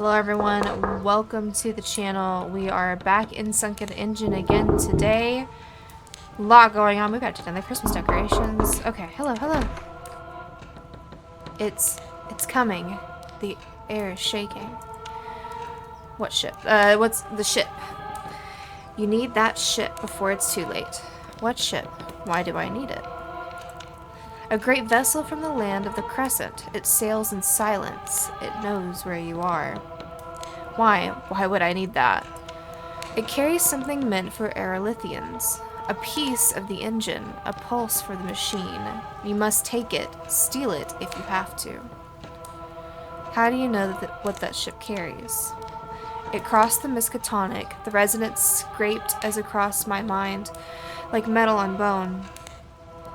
Hello everyone, welcome to the channel. We are back in Sunken Engine again today. A lot going on. We've got to do the Christmas decorations. Okay, hello. It's coming. The air is shaking. What ship? What's the ship? You need that ship before it's too late. What ship? Why do I need it? A great vessel from the land of the Crescent. It sails in silence. It knows where you are. Why? Why would I need that? It carries something meant for Aerolithians. A piece of the engine, a pulse for the machine. You must take it, steal it if you have to. How do you know what that ship carries? It crossed the Miskatonic. The resonance scraped as across my mind, like metal on bone.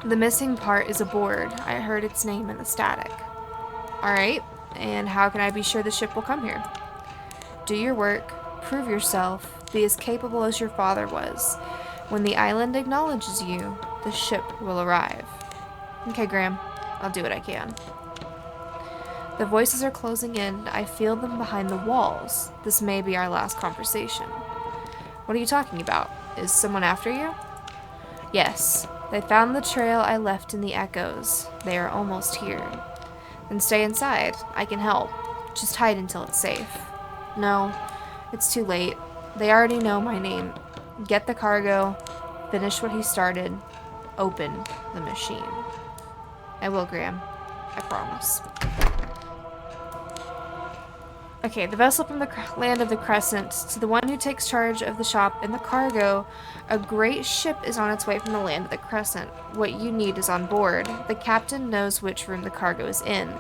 The missing part is aboard. I heard its name in the static. Alright, and how can I be sure the ship will come here? Do your work, prove yourself, be as capable as your father was. When the island acknowledges you, the ship will arrive. Okay, Graham, I'll do what I can. The voices are closing in. I feel them behind the walls. This may be our last conversation. What are you talking about? Is someone after you? Yes. They found the trail I left in the echoes. They are almost here. Then stay inside. I can help. Just hide until it's safe. No, it's too late. They already know my name. Get the cargo. Finish what he started. Open the machine. I will, Graham. I promise. Okay, the vessel from the land of the Crescent. To the one who takes charge of the shop and the cargo, a great ship is on its way from the land of the Crescent. What you need is on board. The captain knows which room the cargo is in.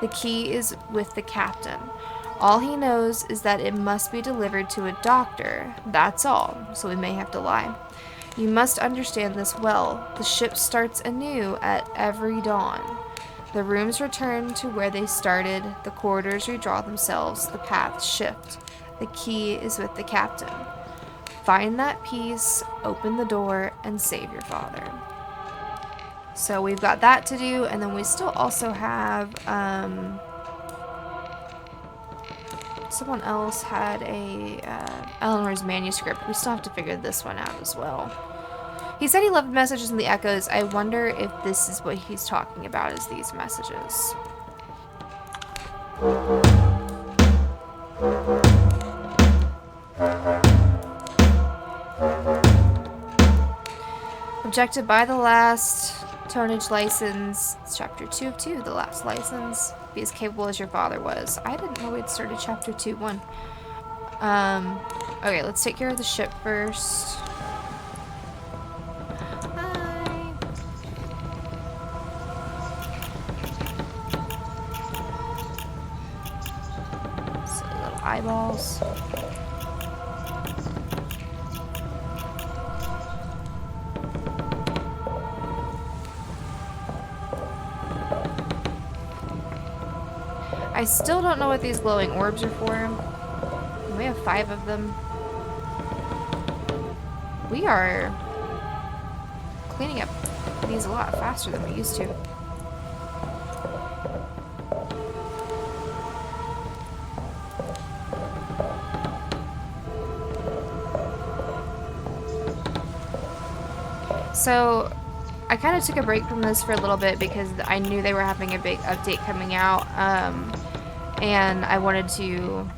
The key is with the captain. All he knows is that it must be delivered to a doctor. That's all, so we may have to lie. You must understand this well. The ship starts anew at every dawn. The rooms return to where they started, the corridors redraw themselves, the paths shift. The key is with the captain. Find that piece, open the door, and save your father. So we've got that to do, and then we still also have, someone else had a, Eleanor's manuscript. We still have to figure this one out as well. He said he left messages in the echoes. I wonder if this is what he's talking about, is these messages. Objected by the last tonnage license. It's chapter 2 of 2, the last license. Be as capable as your father was. I didn't know we'd started chapter 2-1. Okay, let's take care of the ship first. Eyeballs. I still don't know what these glowing orbs are for. We have 5 of them. We are cleaning up these a lot faster than we used to. So, I kind of took a break from this for a little bit because I knew they were having a big update coming out, and I wanted to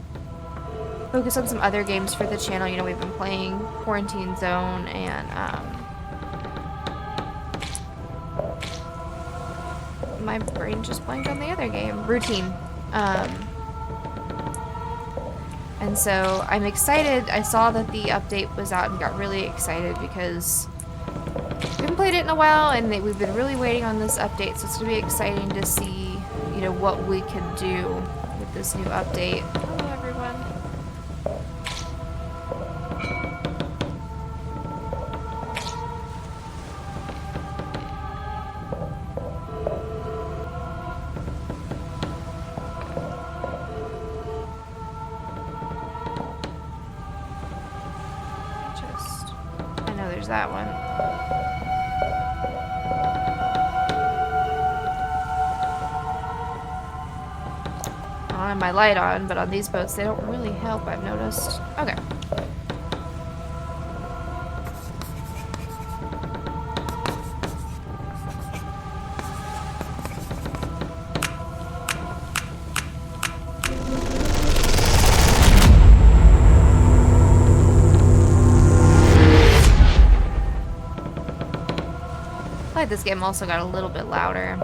focus on some other games for the channel. You know, we've been playing Quarantine Zone and, my brain just blanked on the other game, Routine. And so I'm excited. I saw that the update was out and got really excited because we haven't played it in a while, and we've been really waiting on this update, so it's going to be exciting to see, you know, what we can do with this new update. Hello, everyone. I know there's that one. don't have my light on, but on these boats they don't really help, I've noticed. Okay. I feel like this game also got a little bit louder.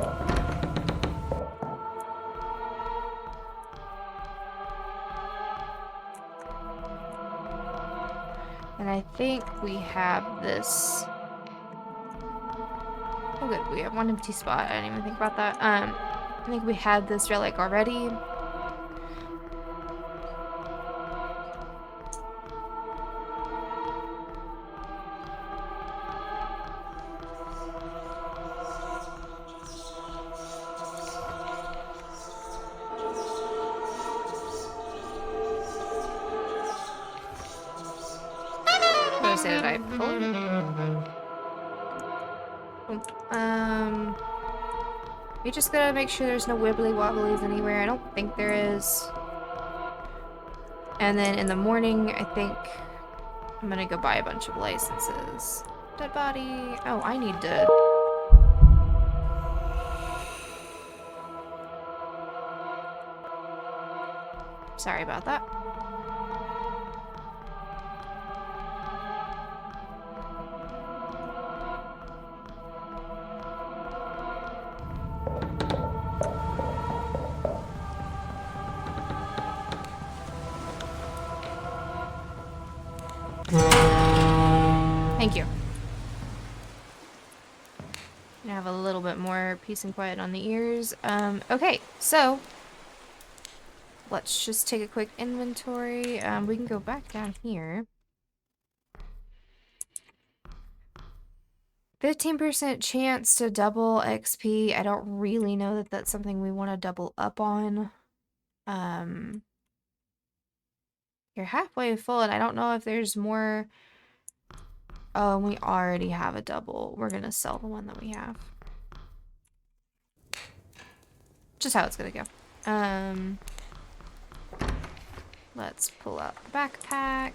And I think we have this. Oh good, we have one empty spot. I didn't even think about that. I think we had this relic already. I'm gonna say that I we just gotta make sure there's no wibbly wobblies anywhere. I don't think there is. And then in the morning, I think I'm gonna go buy a bunch of licenses. Dead body. Oh, I need to. Sorry about that. Thank you. I have a little bit more peace and quiet on the ears. Okay, so let's just take a quick inventory. We can go back down here. 15% chance to double XP. I don't really know that that's something we want to double up on. You're halfway full, and I don't know if there's more. Oh, we already have a double. We're gonna sell the one that we have. Just how it's gonna go. Let's pull out the backpack.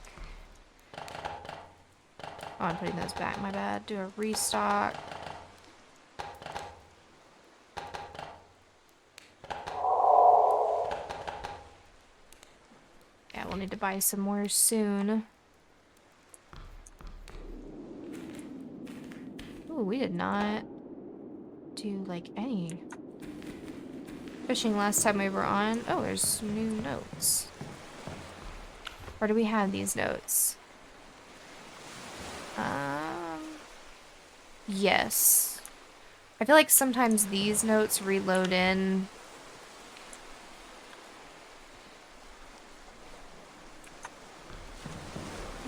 Oh, I'm putting those back, my bad. Do a restock. Yeah, we'll need to buy some more soon. Ooh, we did not do, like, any fishing last time we were on. Oh, there's some new notes. Where do we have these notes? Yes. I feel like sometimes these notes reload in.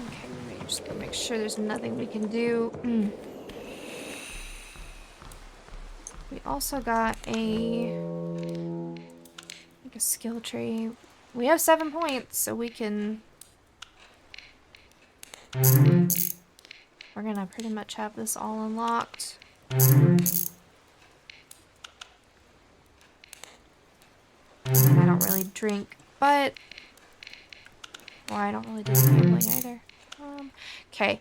Okay, let me just go make sure there's nothing we can do. We also got like a skill tree. We have 7 points, so we can. We're gonna pretty much have this all unlocked. And I don't really drink, but or I don't really do gambling either. Okay,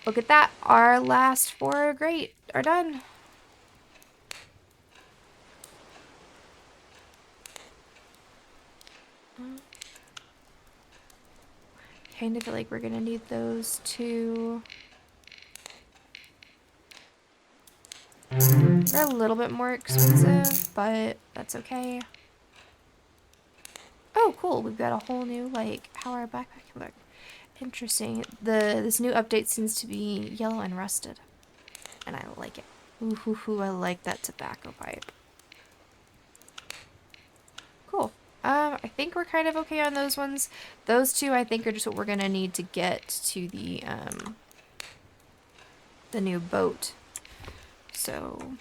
look at that. Our last 4 are done. Kind of feel like we're gonna need those too. They're a little bit more expensive, but that's okay. Oh, cool. We've got a whole new, like, how our backpack can look. Interesting. This new update seems to be yellow and rusted. And I like it. Ooh, hoo, hoo, I like that tobacco pipe. Cool. I think we're kind of okay on those ones. Those two, I think, are just what we're gonna need to get to the new boat. So,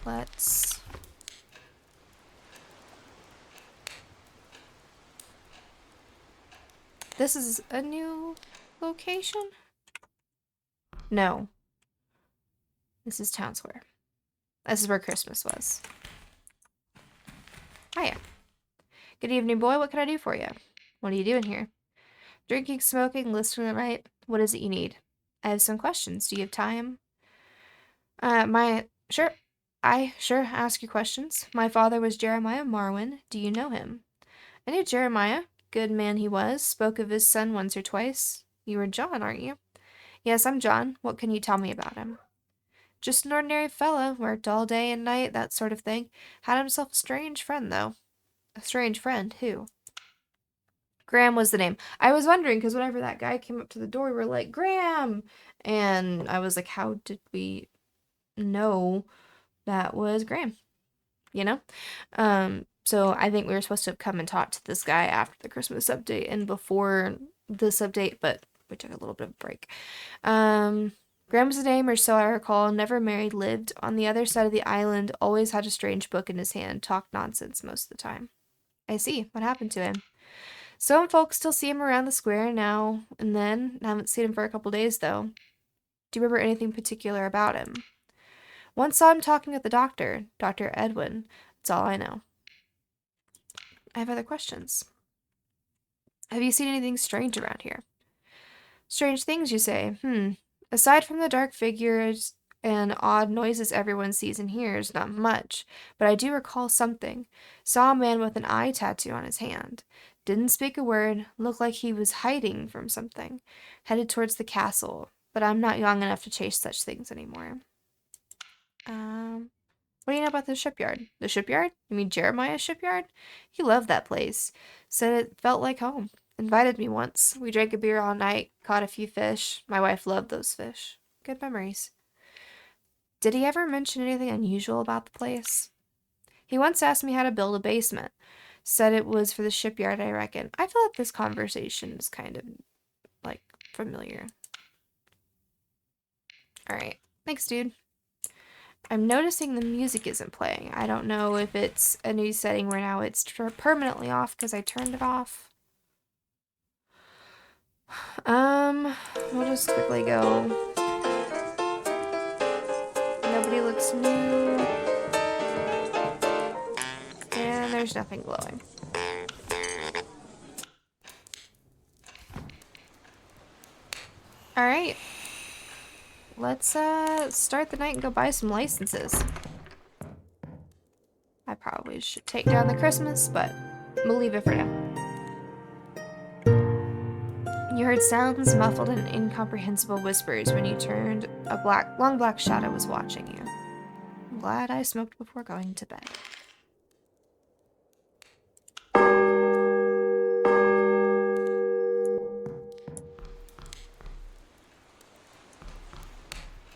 let's... This is a new location? No. This is Town Square. This is where Christmas was. Hiya. Good evening, boy. What can I do for you? What are you doing here? Drinking, smoking, listening to the night. What is it you need? I have some questions. Do you have time? Sure. Sure, ask your questions. My father was Jeremiah Marwin. Do you know him? I knew Jeremiah. Good man he was. Spoke of his son once or twice. You are John, aren't you? Yes, I'm John. What can you tell me about him? Just an ordinary fellow. Worked all day and night, that sort of thing. Had himself a strange friend, though. A strange friend? Who? Graham was the name. I was wondering, because whenever that guy came up to the door, we were like, Graham! And I was like, how did we know that was Graham? You know? So I think we were supposed to have come and talked to this guy after the Christmas update and before this update, but we took a little bit of a break. Graham was the name, or so I recall, never married, lived on the other side of the island, always had a strange book in his hand, talked nonsense most of the time. I see. What happened to him? Some folks still see him around the square now and then. I haven't seen him for a couple days, though. Do you remember anything particular about him? Once saw him talking with the doctor, Dr. Edwin. That's all I know. I have other questions. Have you seen anything strange around here? Strange things, you say? Aside from the dark figures and odd noises everyone sees and hears, not much. But I do recall something. Saw a man with an eye tattoo on his hand. Didn't speak a word. Looked like he was hiding from something. Headed towards the castle. But I'm not young enough to chase such things anymore. What do you know about the shipyard? The shipyard? You mean Jeremiah's shipyard? He loved that place. Said it felt like home. Invited me once. We drank a beer all night, caught a few fish. My wife loved those fish. Good memories. Did he ever mention anything unusual about the place? He once asked me how to build a basement. Said it was for the shipyard, I reckon. I feel like this conversation is kind of, like, familiar. Alright. Thanks, dude. I'm noticing the music isn't playing. I don't know if it's a new setting where now it's permanently off because I turned it off. We'll just quickly go. Nobody looks new. And there's nothing glowing. Alright. Let's start the night and go buy some licenses. I probably should take down the Christmas, but we'll leave it for now. You heard sounds muffled in incomprehensible whispers when you turned. A long black shadow was watching you. I'm glad I smoked before going to bed.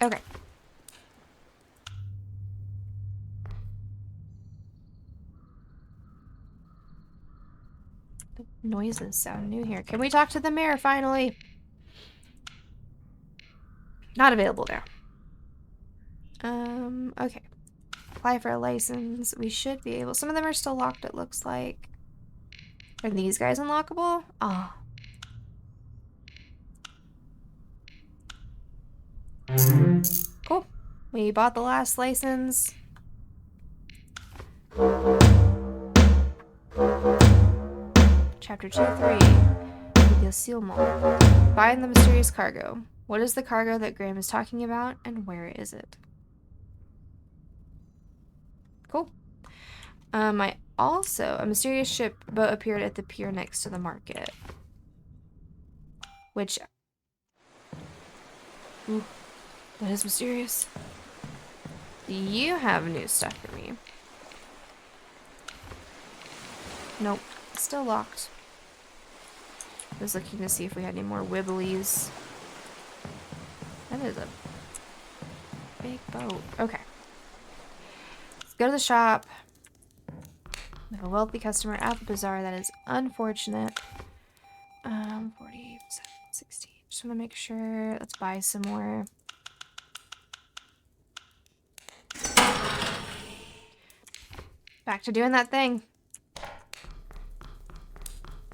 Okay. The noises sound new here. Can we talk to the mayor finally? Not available now. Okay. Apply for a license. We should be able. Some of them are still locked, it looks like. Are these guys unlockable? Oh. Cool. We bought the last license. Chapter 2-3. Gulcemal. Find the mysterious cargo. What is the cargo that Graham is talking about, and where is it? Cool. A mysterious ship boat appeared at the pier next to the market. Which... Ooh, that is mysterious. Do you have new stuff for me? Nope. Still locked. I was looking to see if we had any more wibblies. That is a big boat. Okay. Let's go to the shop. We have a wealthy customer at the bazaar. That is unfortunate. 40, 16. Just want to make sure. Let's buy some more. Back to doing that thing.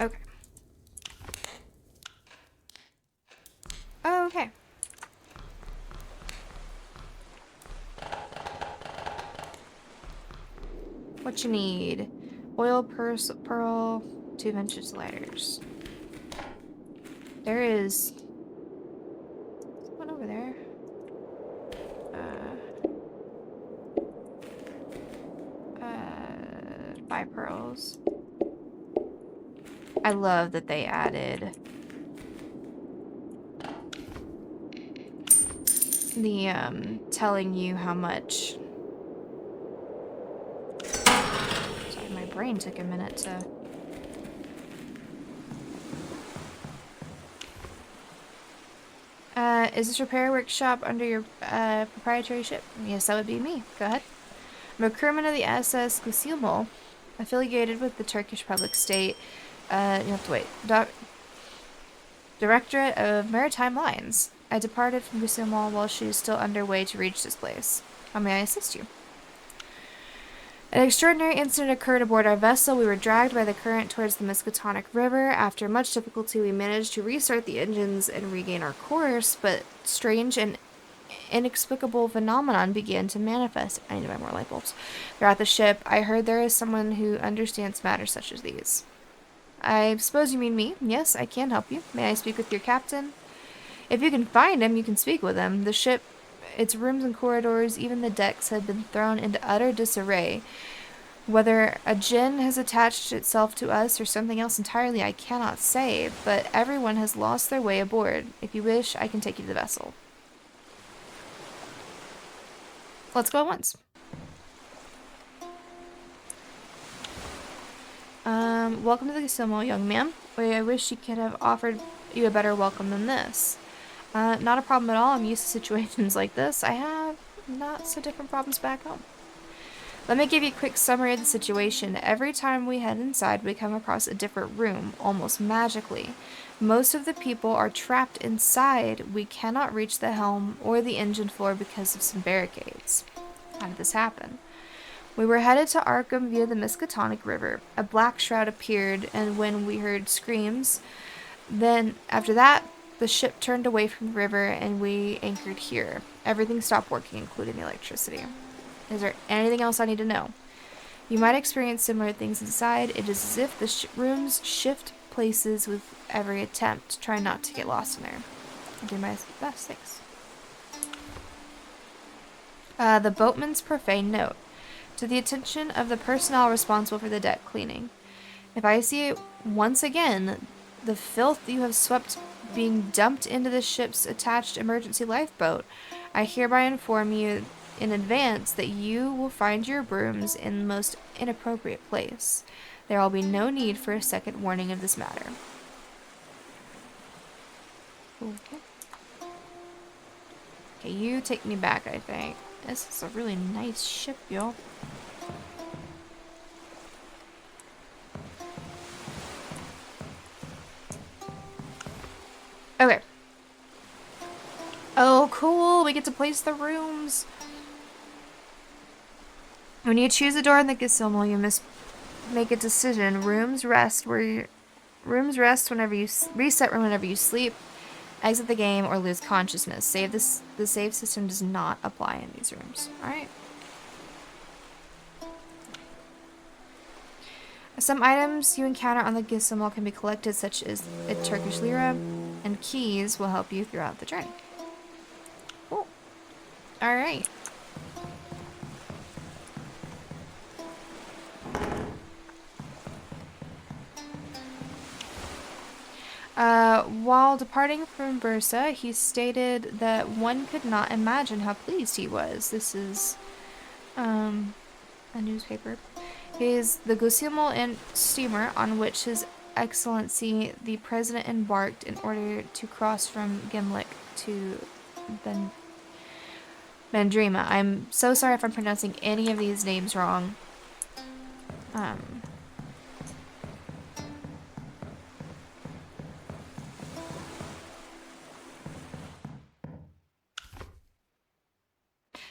Okay. Oh, okay. What you need? oil pearl, 2 vintage lighters. There is one over there. Uh, 5 pearls. I love that they added the telling you how much. Sorry, my brain took a minute to. Is this repair workshop under your proprietary ship? Yes, that would be me. Go ahead. I'm a crewman of the SS Gulcemal, affiliated with the Turkish Public State. You have to wait. Directorate of Maritime Lines. I departed from Gulcemal while she was still underway to reach this place. How may I assist you? An extraordinary incident occurred aboard our vessel. We were dragged by the current towards the Miskatonic River. After much difficulty, we managed to restart the engines and regain our course, but strange and inexplicable phenomenon began to manifest. I need to buy more light bulbs. Throughout the ship, I heard there is someone who understands matters such as these. I suppose you mean me? Yes, I can help you. May I speak with your captain? If you can find him, you can speak with him. The ship, its rooms and corridors, even the decks have been thrown into utter disarray. Whether a djinn has attached itself to us or something else entirely, I cannot say, but everyone has lost their way aboard. If you wish, I can take you to the vessel. Let's go at once. Welcome to the Gulcemal, young man. I wish she could have offered you a better welcome than this. Not a problem at all. I'm used to situations like this. I have not so different problems back home. Let me give you a quick summary of the situation. Every time we head inside, we come across a different room, almost magically. Most of the people are trapped inside. We cannot reach the helm or the engine floor because of some barricades. How did this happen? We were headed to Arkham via the Miskatonic River. A black shroud appeared, and when we heard screams, then after that, the ship turned away from the river and we anchored here. Everything stopped working, including the electricity. Is there anything else I need to know? You might experience similar things inside. It is as if the rooms shift places with every attempt. Try not to get lost in there. I'll do my best, thanks. The boatman's profane note. To the attention of the personnel responsible for the deck cleaning. If I see it once again, the filth you have swept being dumped into the ship's attached emergency lifeboat, I hereby inform you in advance that you will find your brooms in the most inappropriate place. There will be no need for a second warning of this matter. Okay. Okay, you take me back, I think. This is a really nice ship, y'all. Okay. Oh, cool. We get to place the rooms. When you choose a door in the Gulcemal, you must make a decision. Rooms rest whenever you reset room whenever you sleep, exit the game, or lose consciousness. The save system does not apply in these rooms. All right. Some items you encounter on the Gulcemal can be collected, such as a Turkish lira, and keys will help you throughout the journey. Cool. All right. While departing from Bursa, he stated that one could not imagine how pleased he was. This is a newspaper. Is the Gulcemal and steamer on which His Excellency the President embarked in order to cross from Gimlik to Mandrima. I'm so sorry if I'm pronouncing any of these names wrong.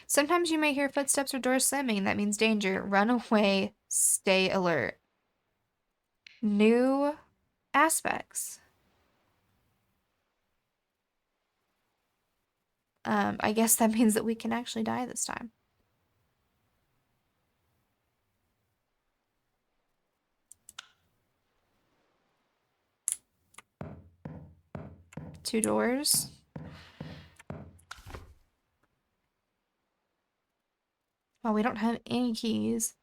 Sometimes you may hear footsteps or doors slamming. That means danger. Run away. Stay alert. New aspects. I guess that means that we can actually die this time. 2 doors. Well, we don't have any keys.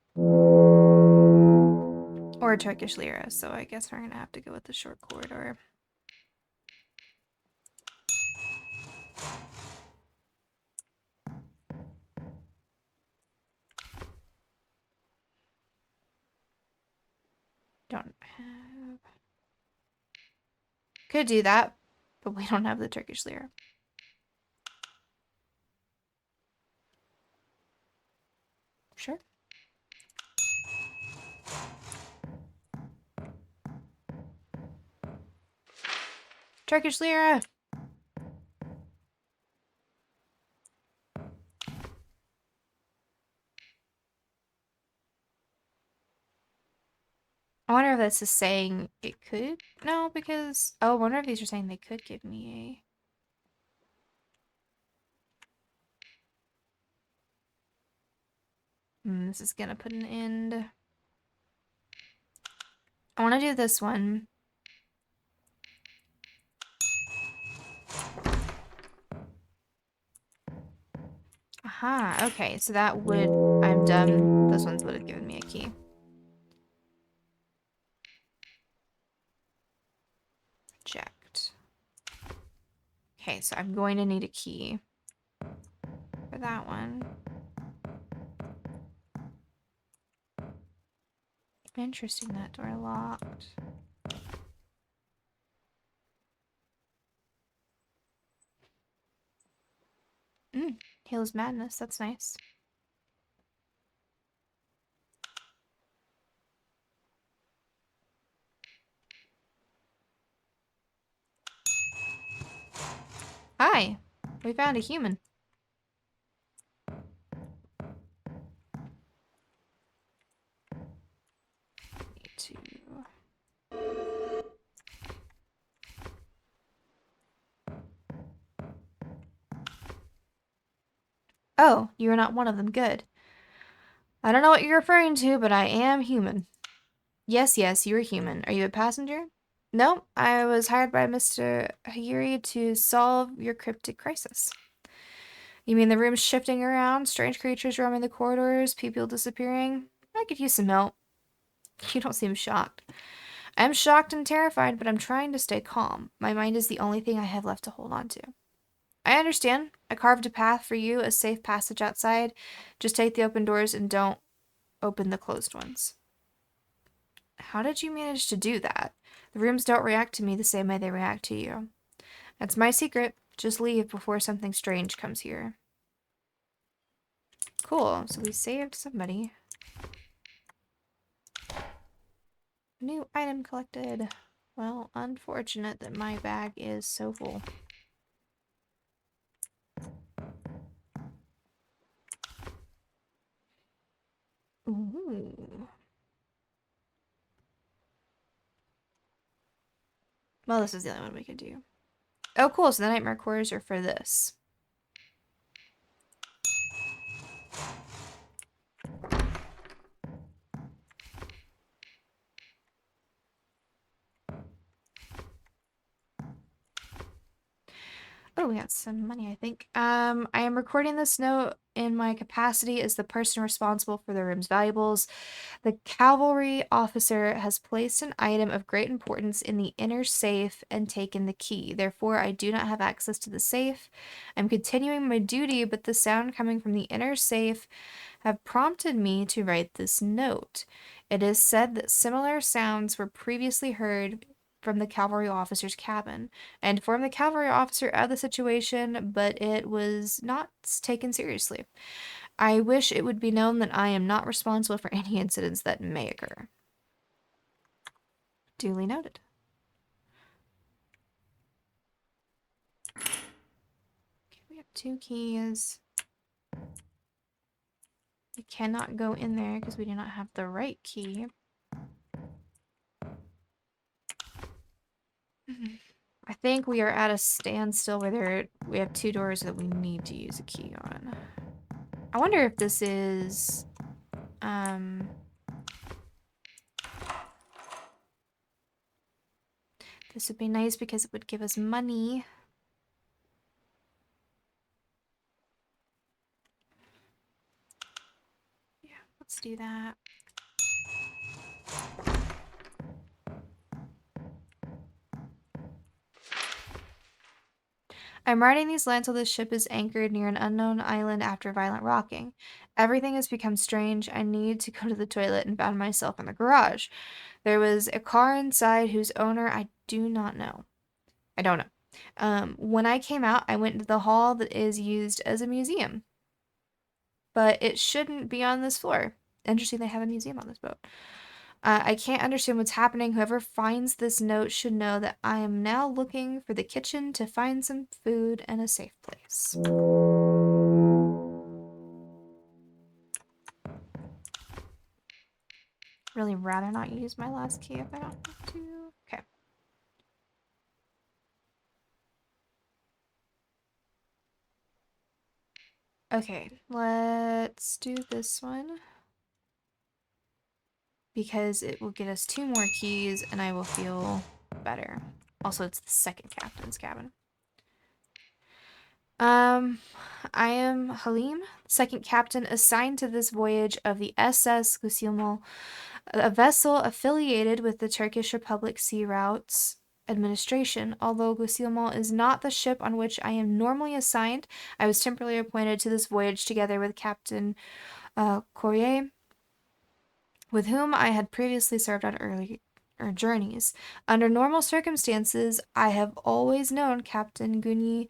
Or a Turkish lira, so I guess we're gonna have to go with the short corridor. Don't have... Could do that, but we don't have the Turkish lira. Sure. Turkish lira! I wonder if this is saying it could? No, because... Oh, I wonder if these are saying they could give me a... this is gonna put an end. I want to do this one. Aha, okay, so that would... I'm done. This one's would have given me a key. Reject. Okay, so I'm going to need a key for that one. Interesting, that door locked. Heals Madness, that's nice. Hi, we found a human. Need to... Oh, you are not one of them. Good. I don't know what you're referring to, but I am human. Yes, yes, you're human. Are you a passenger? No, I was hired by Mr. Hayuri to solve your cryptic crisis. You mean the room's shifting around, strange creatures roaming the corridors, people disappearing? I could use some help. You don't seem shocked. I'm shocked and terrified, but I'm trying to stay calm. My mind is the only thing I have left to hold on to. I understand. I carved a path for you, a safe passage outside. Just take the open doors and don't open the closed ones. How did you manage to do that? The rooms don't react to me the same way they react to you. That's my secret. Just leave before something strange comes here. Cool. So we saved somebody. New item collected. Well, unfortunate that my bag is so full. Ooh. Well, this is the only one we could do. Oh, cool. So the nightmare quarters are for this. Oh, we got some money, I think. I am recording this note in my capacity as the person responsible for the room's valuables. The cavalry officer has placed an item of great importance in the inner safe and taken the key. Therefore, I do not have access to the safe. I'm continuing my duty, but the sound coming from the inner safe have prompted me to write this note. It is said that similar sounds were previously heard from the cavalry officer's cabin. I informed the cavalry officer of the situation, but it was not taken seriously. I wish it would be known that I am not responsible for any incidents that may occur. Duly noted. Okay, we have 2 keys. We cannot go in there because we do not have the right key. I think we are at a standstill where we have 2 doors that we need to use a key on. I wonder if this is... This would be nice because it would give us money. Yeah, let's do that. I'm writing these lines while the ship is anchored near an unknown island after violent rocking. Everything has become strange. I need to go to the toilet and found myself in the garage. There was a car inside whose owner I do not know. I don't know. When I came out, I went into the hall that is used as a museum. But it shouldn't be on this floor. Interesting they have a museum on this boat. I can't understand what's happening. Whoever finds this note should know that I am now looking for the kitchen to find some food and a safe place. Really rather not use my last key if I don't have to. Okay. Okay, let's do this one. Because it will get us 2 more keys and I will feel better. Also, it's the second captain's cabin. I am Halim, second captain assigned to this voyage of the SS Gulcemal, a vessel affiliated with the Turkish Republic Sea Routes Administration. Although Gulcemal is not the ship on which I am normally assigned, I was temporarily appointed to this voyage together with Captain Courier, with whom I had previously served on earlier journeys. Under normal circumstances, I have always known Captain Gunyi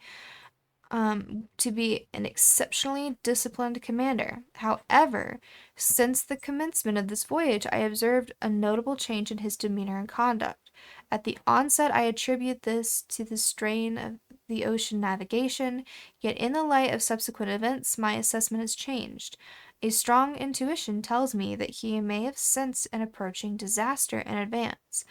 to be an exceptionally disciplined commander. However, since the commencement of this voyage, I observed a notable change in his demeanor and conduct. At the onset, I attribute this to the strain of the ocean navigation, yet in the light of subsequent events, my assessment has changed. A strong intuition tells me that he may have sensed an approaching disaster in advance.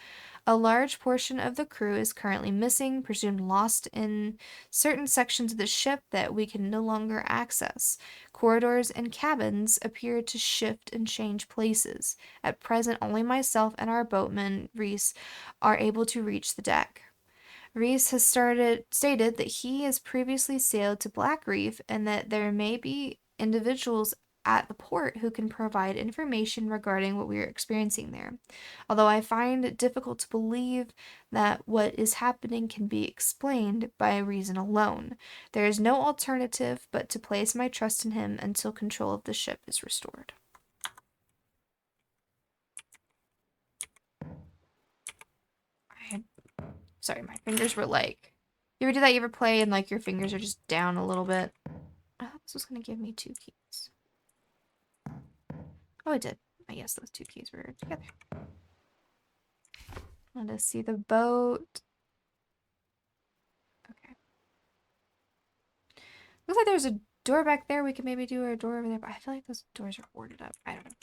A large portion of the crew is currently missing, presumed lost in certain sections of the ship that we can no longer access. Corridors and cabins appear to shift and change places. At present, only myself and our boatman, Reese, are able to reach the deck. Reese has stated that he has previously sailed to Black Reef and that there may be individuals at the port who can provide information regarding what we are experiencing there. Although I find it difficult to believe that what is happening can be explained by reason alone, there is no alternative but to place my trust in him until control of the ship is restored. Sorry, my fingers were like... You ever do that? You ever play and like your fingers are just down a little bit? I thought this was going to give me 2 keys. Oh, it did. I guess those 2 keys were together. Let us see the boat. Okay. Looks like there's a door back there. We could maybe do a door over there, but I feel like those doors are boarded up. I don't know.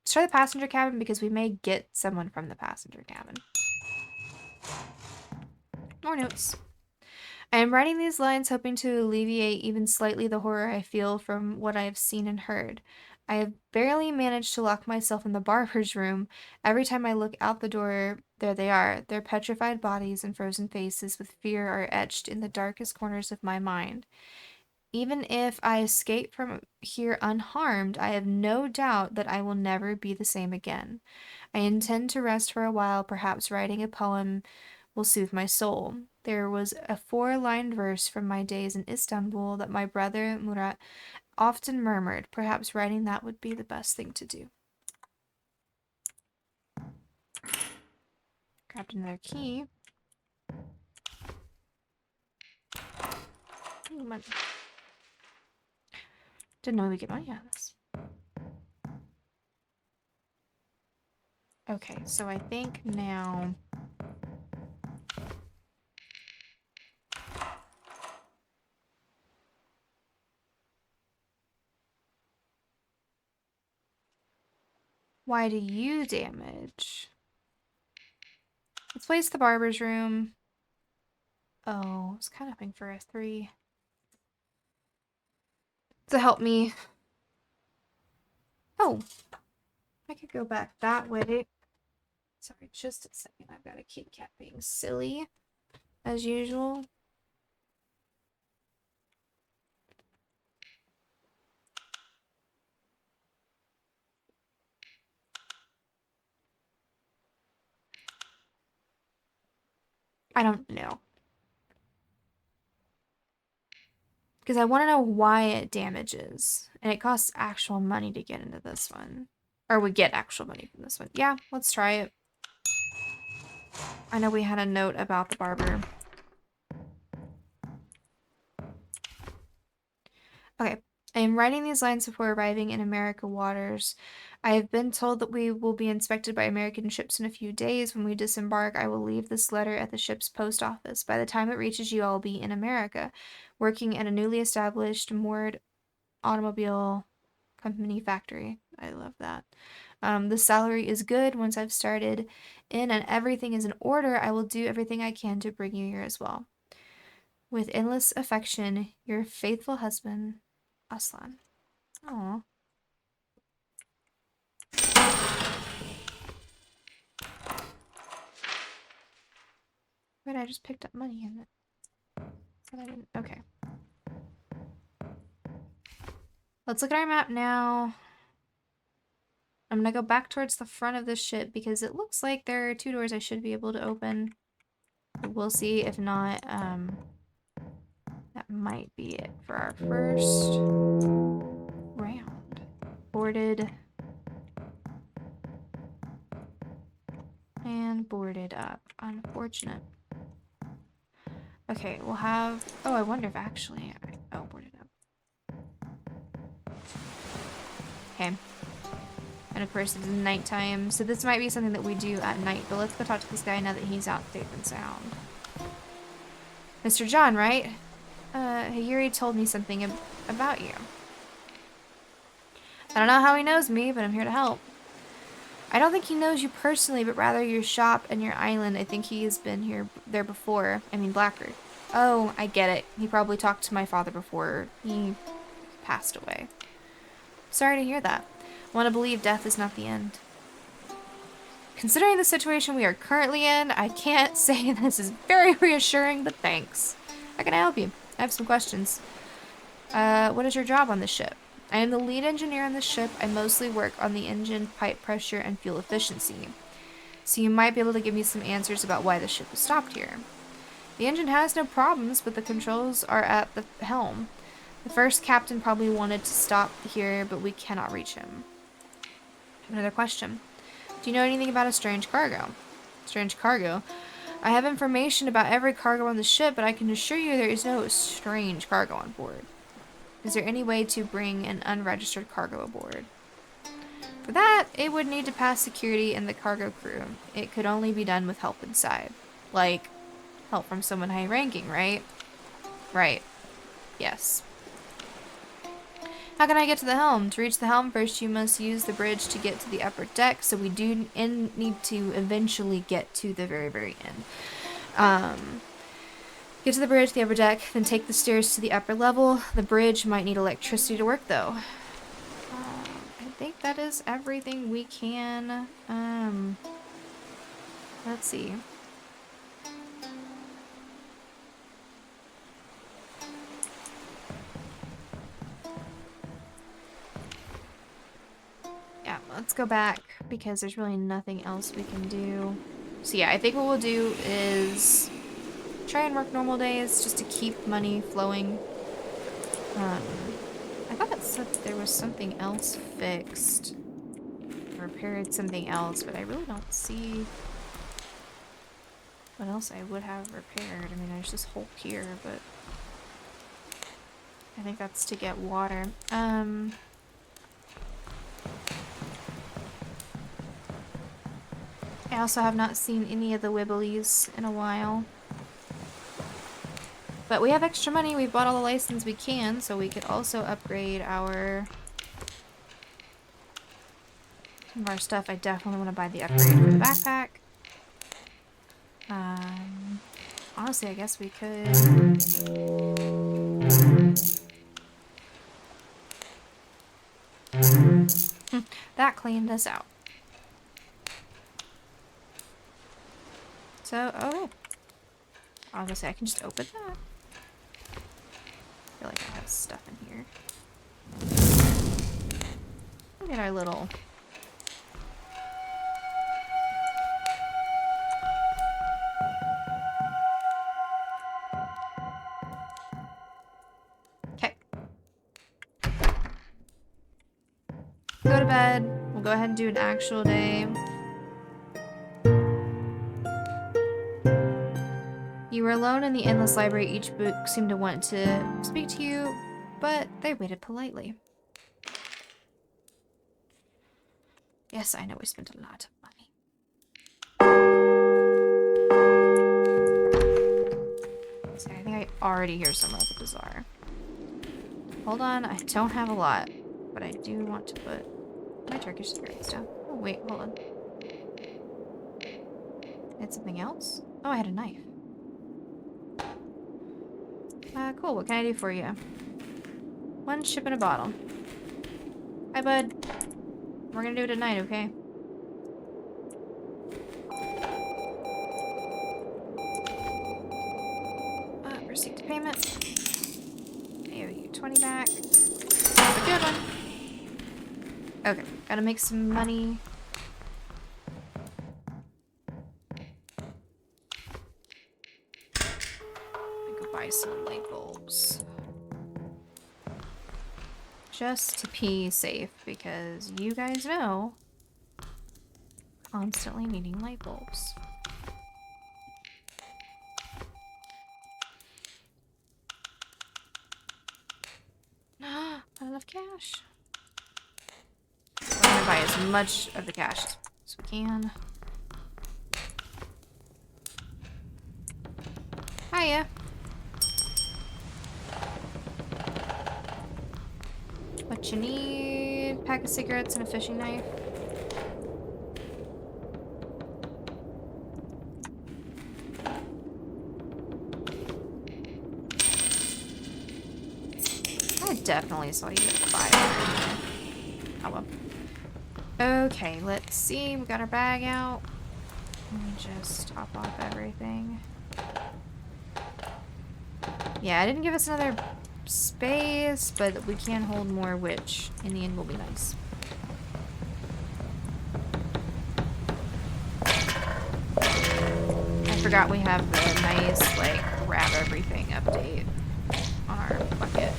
Let's try the passenger cabin because we may get someone from the passenger cabin. More notes. I am writing these lines hoping to alleviate even slightly the horror I feel from what I have seen and heard. I have barely managed to lock myself in the barber's room. Every time I look out the door, there they are. Their petrified bodies and frozen faces with fear are etched in the darkest corners of my mind. Even if I escape from here unharmed, I have no doubt that I will never be the same again. I intend to rest for a while, perhaps writing a poem will soothe my soul. There was a 4-line verse from my days in Istanbul that my brother Murat often murmured. Perhaps writing that would be the best thing to do. Grabbed another key. Ooh, money. Didn't know we could get money out of this. Okay, so I think now... Why do you damage? Let's place the barber's room. Oh, I was kind of hoping for a 3. to help me. Oh, I could go back that way. Sorry, just a second. I've got a kitty cat being silly, as usual. I don't know. Because I want to know why it damages. And it costs actual money to get into this one. Or we get actual money from this one. Yeah, let's try it. I know we had a note about the barber. Okay. I am writing these lines before arriving in American waters. I have been told that we will be inspected by American ships in a few days. When we disembark, I will leave this letter at the ship's post office. By the time it reaches you, I will be in America, working at a newly established moored automobile company factory. I love that. The salary is good once I've started in and everything is in order. I will do everything I can to bring you here as well. With endless affection, your faithful husband, Aslan. Aww. Wait, I just picked up money in it. But I didn't. Okay. Let's look at our map now. I'm gonna go back towards the front of this ship because it looks like there are 2 doors I should be able to open. We'll see. If not, that might be it for our first round. Boarded. And boarded up. Unfortunate. Okay, we'll have... Oh, I wonder if actually... Oh, boarded up. Okay. And of course it's nighttime, so this might be something that we do at night, but let's go talk to this guy now that he's out safe and sound. Mr. John, right? Yuri told me something about you. I don't know how he knows me, but I'm here to help. I don't think he knows you personally, but rather your shop and your island. I think he has been there before. I mean, Blackroot. Oh, I get it. He probably talked to my father before he passed away. Sorry to hear that. I want to believe death is not the end. Considering the situation we are currently in, I can't say this is very reassuring, but thanks. How can I help you? I have some questions. What is your job on this ship? I am the lead engineer on the ship. I mostly work on the engine, pipe pressure, and fuel efficiency. So you might be able to give me some answers about why the ship was stopped here. The engine has no problems, but the controls are at the helm. The first captain probably wanted to stop here, but we cannot reach him. I have another question. Do you know anything about a strange cargo? Strange cargo? I have information about every cargo on the ship, but I can assure you there is no strange cargo on board. Is there any way to bring an unregistered cargo aboard? For that, it would need to pass security and the cargo crew. It could only be done with help inside. Like, help from someone high-ranking, right? Right. Yes. How can I get to the helm? To reach the helm, first you must use the bridge to get to the upper deck, so we do need to eventually get to the very, very end. Get to the bridge, the upper deck, then take the stairs to the upper level. The bridge might need electricity to work, though. I think that is everything we can. Let's see. Yeah, let's go back because there's really nothing else we can do. So yeah, I think what we'll do is try and work normal days just to keep money flowing. I thought it said there was something else fixed. Repaired something else, but I really don't see what else I would have repaired. I mean, there's this hole here, but I think that's to get water. I also have not seen any of the Wibblies in a while. But we have extra money. We bought all the license we can, so we could also upgrade some of our stuff. I definitely want to buy the upgrade for the backpack. Honestly, I guess we could... That cleaned us out. So, okay. Obviously, I can just open that. I feel like I have stuff in here. Look at our little... Okay. Go to bed. We'll go ahead and do an actual day. You were alone in the endless library. Each book seemed to want to speak to you, but they waited politely. Yes, I know we spent a lot of money. See, I think I already hear someone at the bazaar. Hold on, I don't have a lot, but I do want to put my Turkish cigarettes down. Oh, wait, hold on. It's something else? Oh, I had a knife. Cool, what can I do for you? One chip in a bottle. Hi, bud. We're gonna do it at night, okay? Receipt to payment. I owe you 20 back. Have a good one. Okay, gotta make some money. Go buy some light bulbs. Just to be safe, because you guys know, constantly needing light bulbs. Not enough cash. We're gonna buy as much of the cash as we can. Hiya. What you need? Pack of cigarettes and a fishing knife. I definitely saw you at the fire. Oh well. Okay, let's see. We got our bag out. Let me just top off everything. Yeah, I didn't give us another space, but we can hold more, which in the end will be nice. I forgot we have the nice, like, grab everything update on our bucket.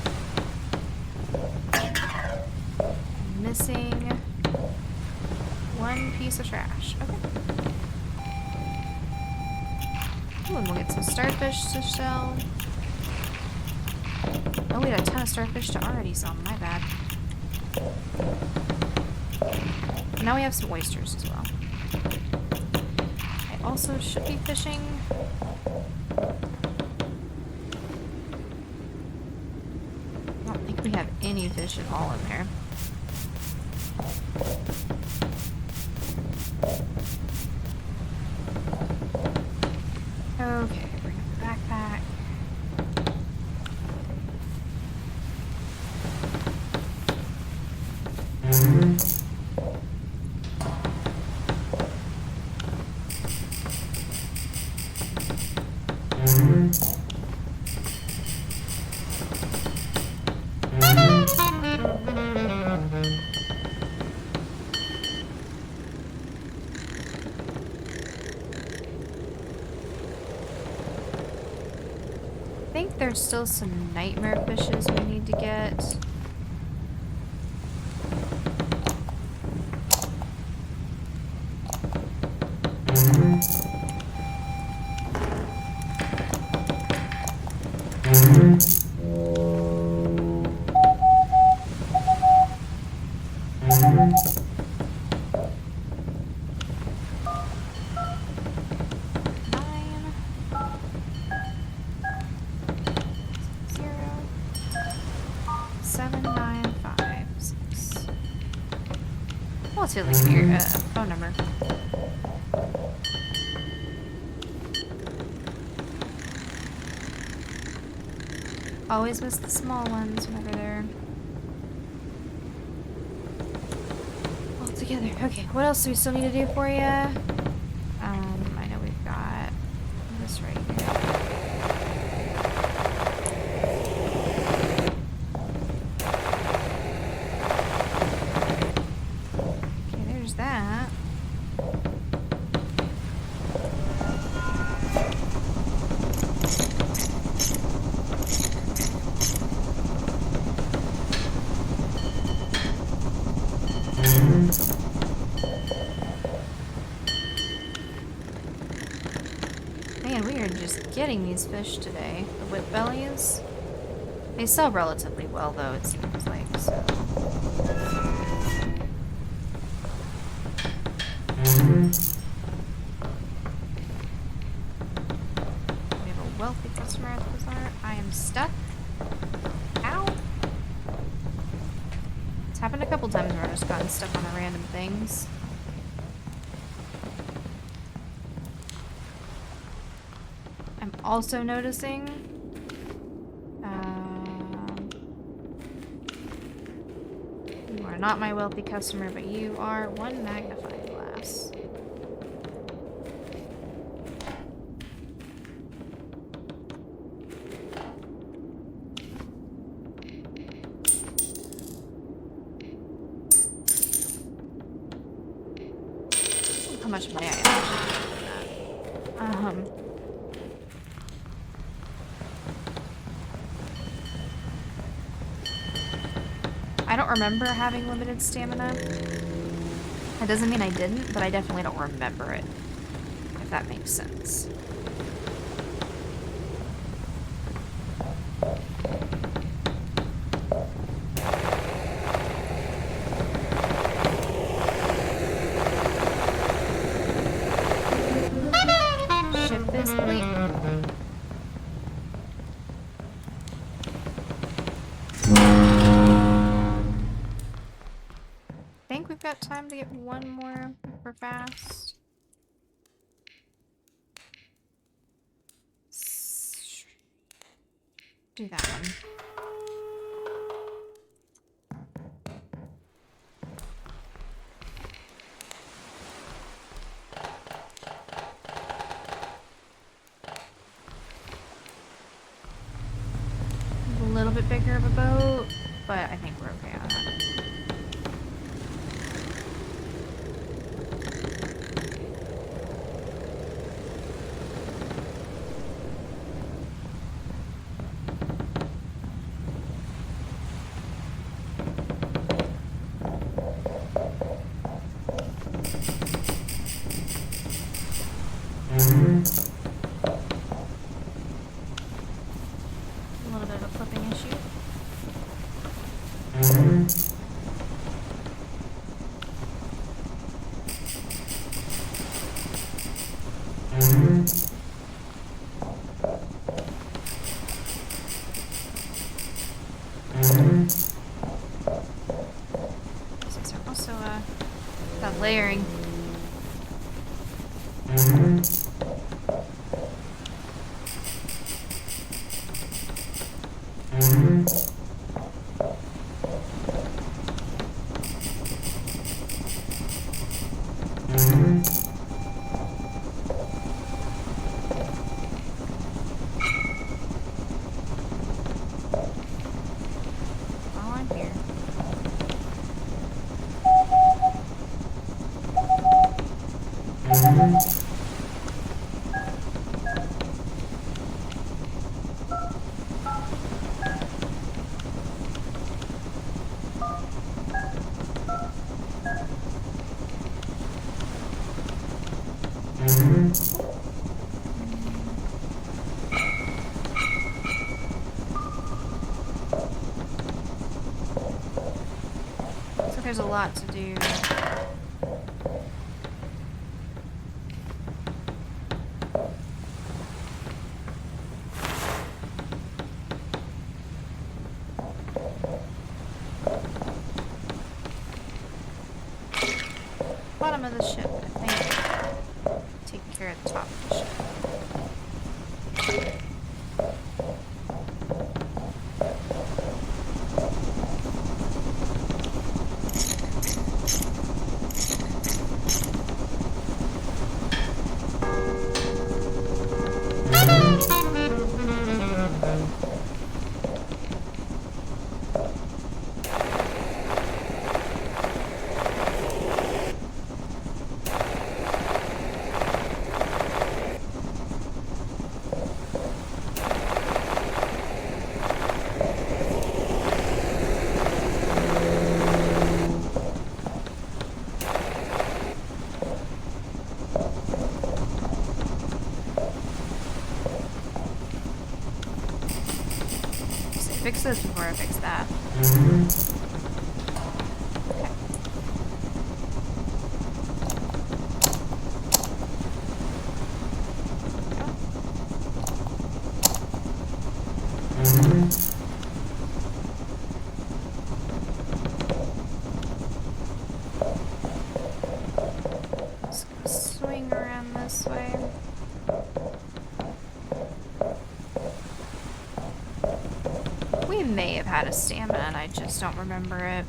I'm missing one piece of trash. Okay. Ooh, and we'll get some starfish to sell. Oh, we had a ton of starfish to already sell. My bad. Now we have some oysters as well. I also should be fishing. I don't think we have any fish at all in there. Okay, bring up the backpack. I think there's still some nightmare fishes we need to get. Let's see, like, your phone number. Always miss the small ones whenever they're together. Okay, what else do we still need to do for you? I know we've got this right here. Okay, there's that. Man, we are just getting these fish today. The whip bellies. They sell relatively well, though, it seems like, so. We have a wealthy customer at the bazaar. I am stuck. Ow! It's happened a couple times where I've just gotten stuck on the random things. I'm also noticing you are not my wealthy customer, but you are one magnifying glass. How much money I have for that. I don't remember having limited stamina. That doesn't mean I didn't, but I definitely don't remember it, if that makes sense. Ship is complete. I think we've got time to get one more for fast. Do that one. A little bit bigger of a boat, but I think we're okay on that. A little bit of a flipping issue. These are also that layering. While I'm here. So there's a lot to do. Bottom of the ship, I think. Taking care of the top of the ship. fix this before I fix that. Swing around this way. We may have had a stamina and I just don't remember it.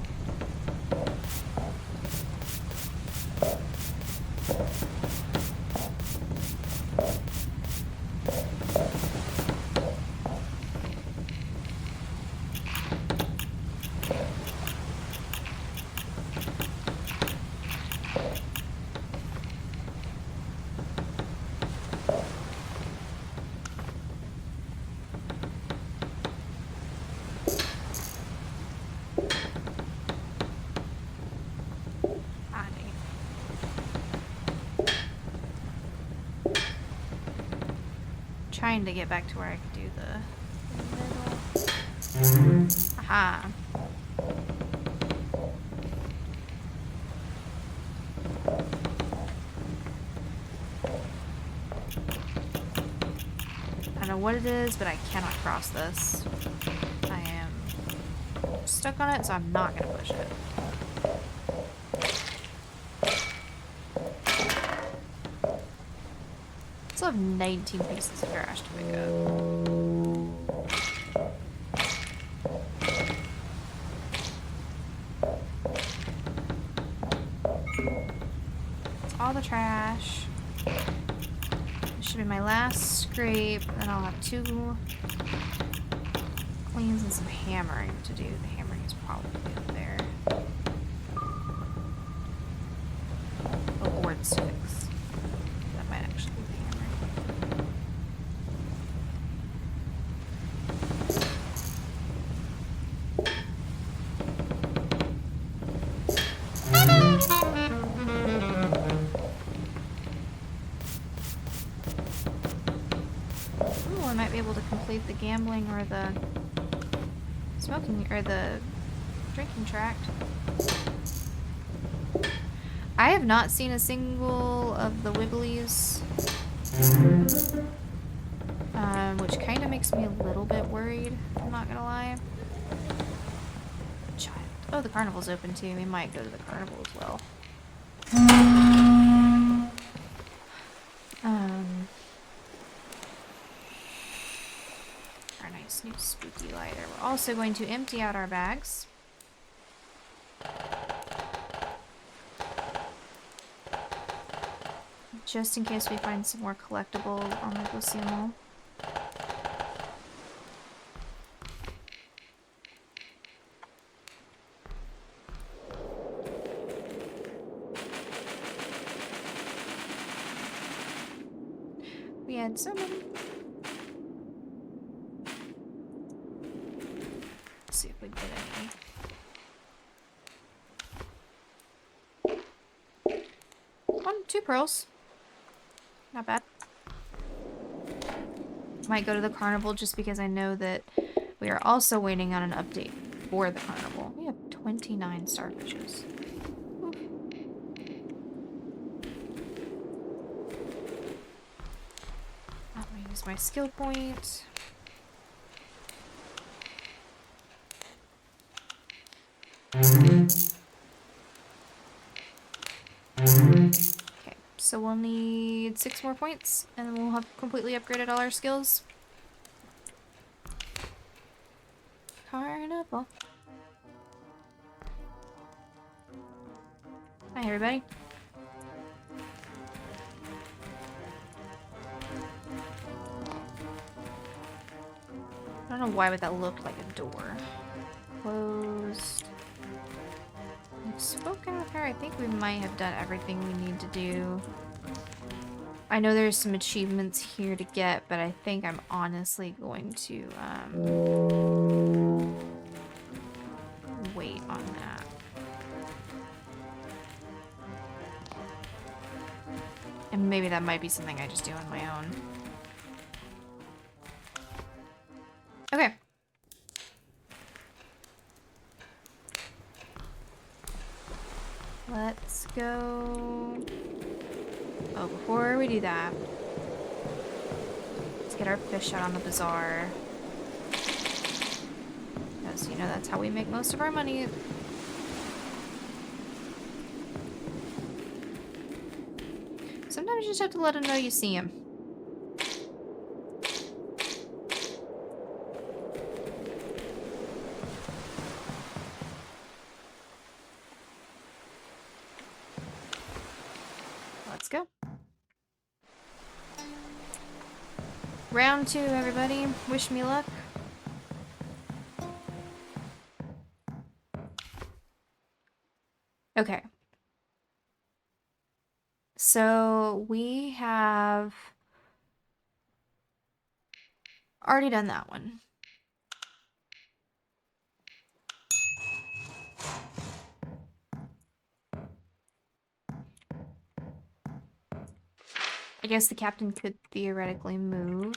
Trying to get back to where I could do the middle. Aha. I don't know what it is, but I cannot cross this. I am stuck on it, so I'm not gonna push it. I still have 19 pieces of trash to pick up. It's all the trash. This should be my last scrape, and then I'll have 2 cleans and some hammering to do. The hammering is probably up there. Oh, boards to fix. That might actually be the hammering. Ooh, I might be able to complete the gambling or the smoking or the drinking tract. I have not seen a single of the Wibblies, which kind of makes me a little bit worried, I'm not gonna lie. Child. Oh, the carnival's open too. We might go to the carnival as well. Our nice new spooky lighter. We're also going to empty out our bags. Just in case we find some more collectible on the Gulcemal. We had so many. Let's see if we get any. 2 pearls. Not bad. Might go to the carnival just because I know that we are also waiting on an update for the carnival. We have 29 starfishes. I'm gonna use my skill point. Okay, so we'll need 6 more points, and then we'll have completely upgraded all our skills. Carnival. Hi, everybody. I don't know why would that look like a door. Closed. I've spoken with her. I think we might have done everything we need to do. I know there's some achievements here to get, but I think I'm honestly going to wait on that. And maybe that might be something I just do on my own. Okay. Let's go. Oh, before we do that, let's get our fish out on the bazaar. Because, you know, that's how we make most of our money. Sometimes you just have to let them know you see them. Let's go. Round 2, everybody. Wish me luck. Okay. So we have already done that one. I guess the captain could theoretically move.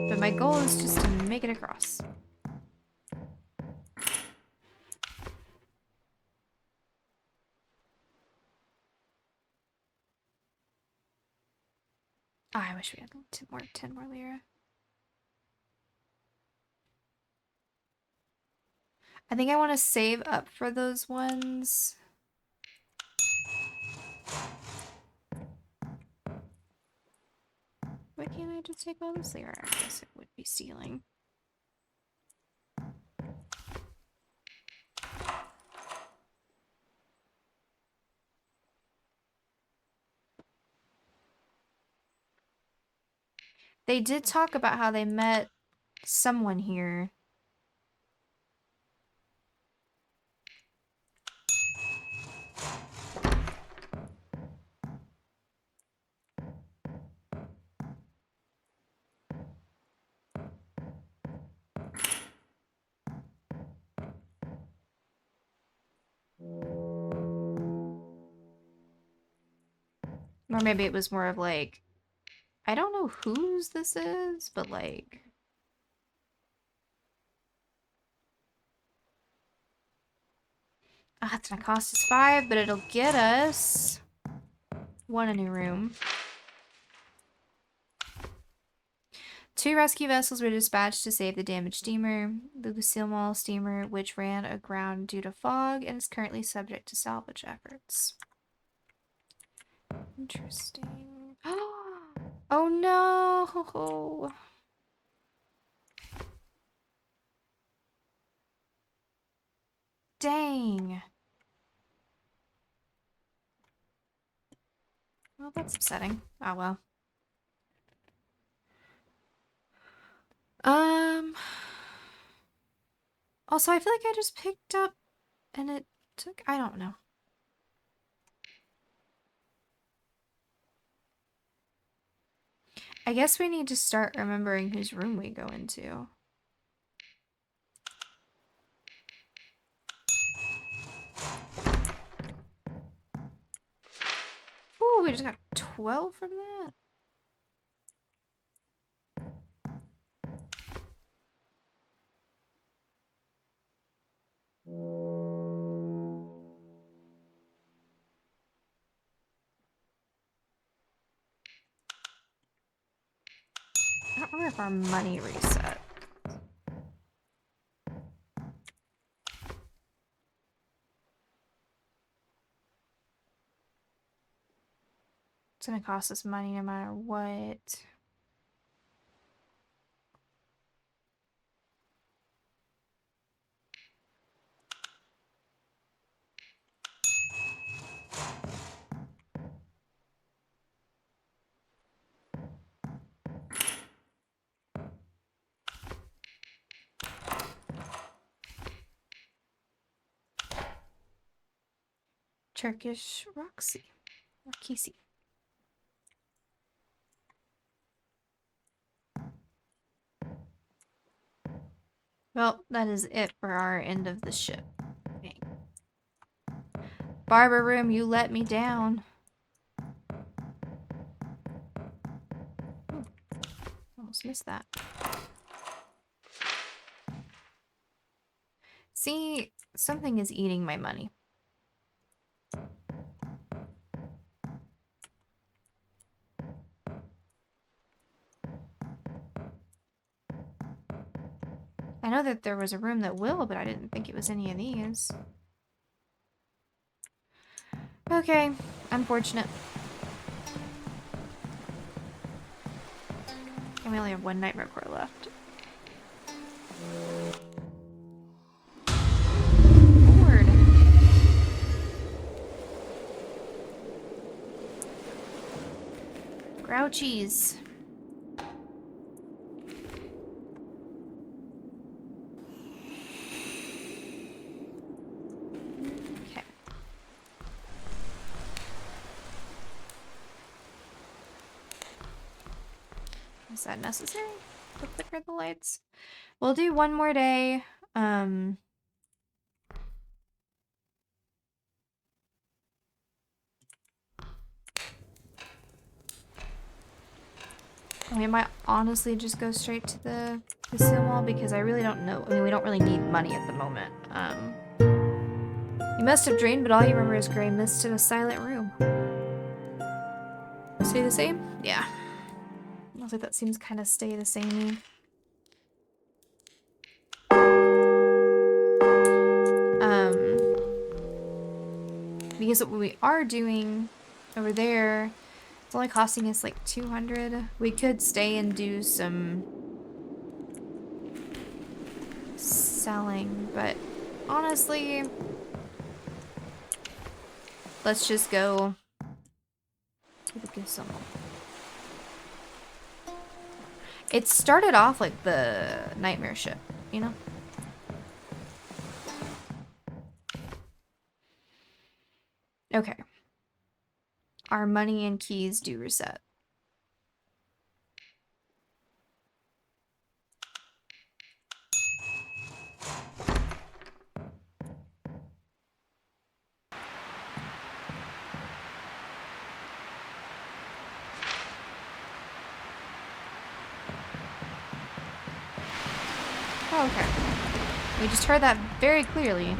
But my goal is just to make it across. Oh, I wish we had 10 more lira. I think I want to save up for those ones. Why can't I just take all this lira? I guess it would be stealing. They did talk about how they met someone here. Or maybe it was more of like, I don't know whose this is, but like... Ah, it's gonna cost us 5, but it'll get us a new room. 2 rescue vessels were dispatched to save the damaged steamer, the Gulcemal steamer, which ran aground due to fog and is currently subject to salvage efforts. Interesting. Oh no! Dang. Well, that's upsetting. Oh well. Also, I feel like I just picked up and it took... I don't know. I guess we need to start remembering whose room we go into. Ooh, we just got 12 from that. I don't remember if our money reset. It's gonna cost us money no matter what. Turkish Roxy. Roxy. Well, that is it for our end of the ship. Dang. Barber room, you let me down. Almost just missed that. See, something is eating my money. I know that there was a room that will, but I didn't think it was any of these. Okay, unfortunate. And we only have one nightmare core left. Lord. Grouchies. Okay. Is that necessary to flicker the lights? We'll do one more day. We might honestly just go straight to the Gulcemal because I really don't know. I mean, we don't really need money at the moment. You must have dreamed, but all you remember is gray mist in a silent room. Stay the same? Yeah. I was like, that seems kind of stay the same-y. Because what we are doing over there, it's only costing us like 200. We could stay and do some selling, but honestly, let's just go to the Gulcemal. It started off like the nightmare ship, you know? Okay. Our money and keys do reset. Oh, okay. We just heard that very clearly. Here.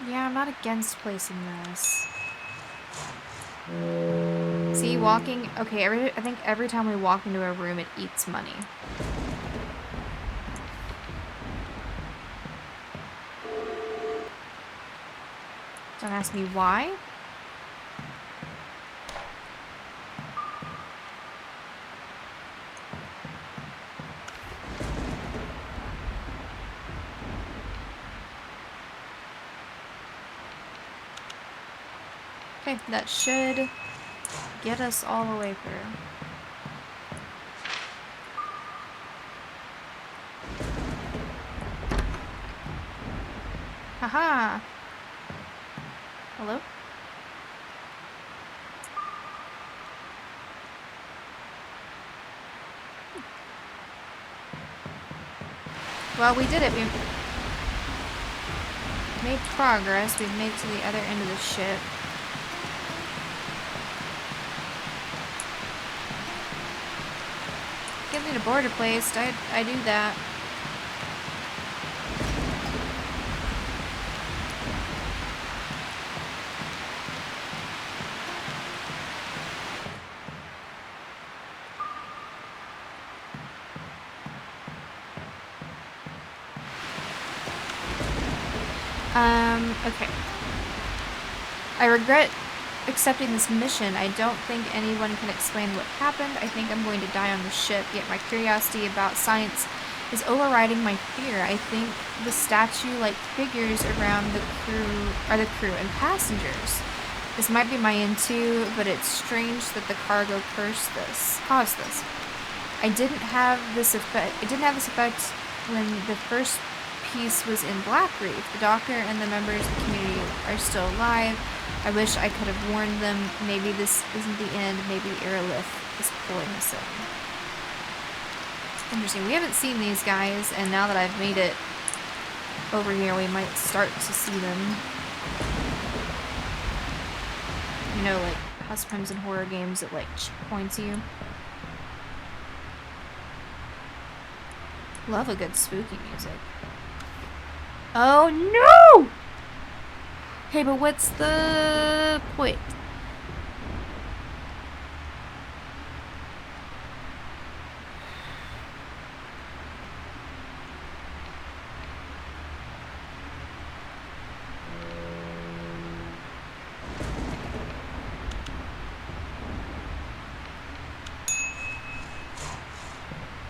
Yeah, I'm not against placing this. See, walking... Okay, I think every time we walk into a room, it eats money. Don't ask me why. Okay, that should get us all the way through. Haha! Hello? Well, we did it. We made progress. We've made it to the other end of the ship. Get me to border placed. I do that. Okay. I regret accepting this mission. I don't think anyone can explain what happened. I think I'm going to die on the ship, yet my curiosity about science is overriding my fear. I think the statue-like figures around the crew are the crew and passengers. This might be my end too, but it's strange that the cargo caused this. It didn't have this effect when the first piece was in Black Reef. The doctor and the members of the community are still alive. I wish I could have warned them. Maybe this isn't the end. Maybe Aerolith is pulling us in. Interesting. We haven't seen these guys, and now that I've made it over here, we might start to see them. You know, like how sometimes in horror games it like points you. Love a good spooky music. Oh no! Hey, but what's the point?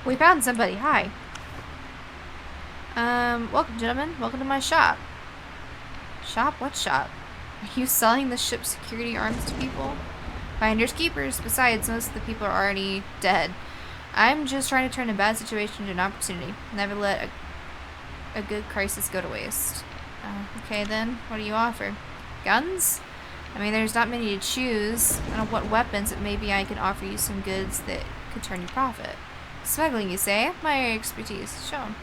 We found somebody. Hi. Welcome, gentlemen. Welcome to my shop. Shop? What shop? Are you selling the ship's security arms to people? Finders keepers. Besides, most of the people are already dead. I'm just trying to turn a bad situation into an opportunity. Never let a good crisis go to waste. Okay then, what do you offer? Guns? I mean, there's not many to choose. I don't want weapons, but maybe I can offer you some goods that could turn you profit. Smuggling, you say? My expertise. Show 'em.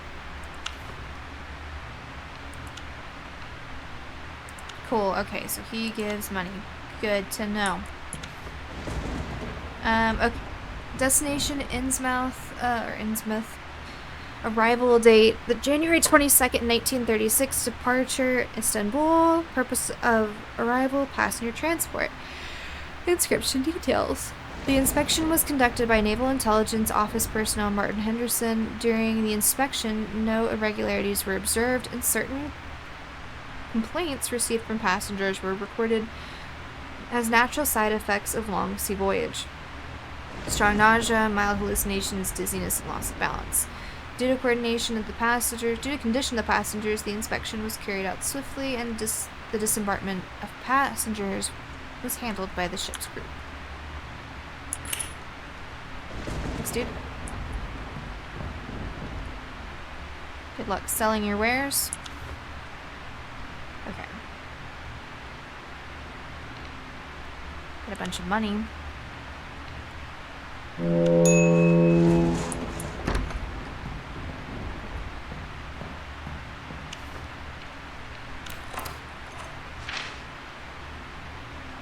Cool. Okay, so he gives money. Good to know. Okay. Destination Innsmouth. Arrival date: the January 22nd, 1936. Departure: Istanbul. Purpose of arrival: passenger transport. Inscription details. The inspection was conducted by Naval Intelligence Office personnel Martin Henderson. During the inspection, no irregularities were observed, and certain complaints received from passengers were recorded as natural side effects of long sea voyage. Strong nausea, mild hallucinations, dizziness, and loss of balance. Due to condition of the passengers, the inspection was carried out swiftly, and the disembarkment of passengers was handled by the ship's crew. Thanks, dude. Good luck selling your wares. Okay. Got a bunch of money.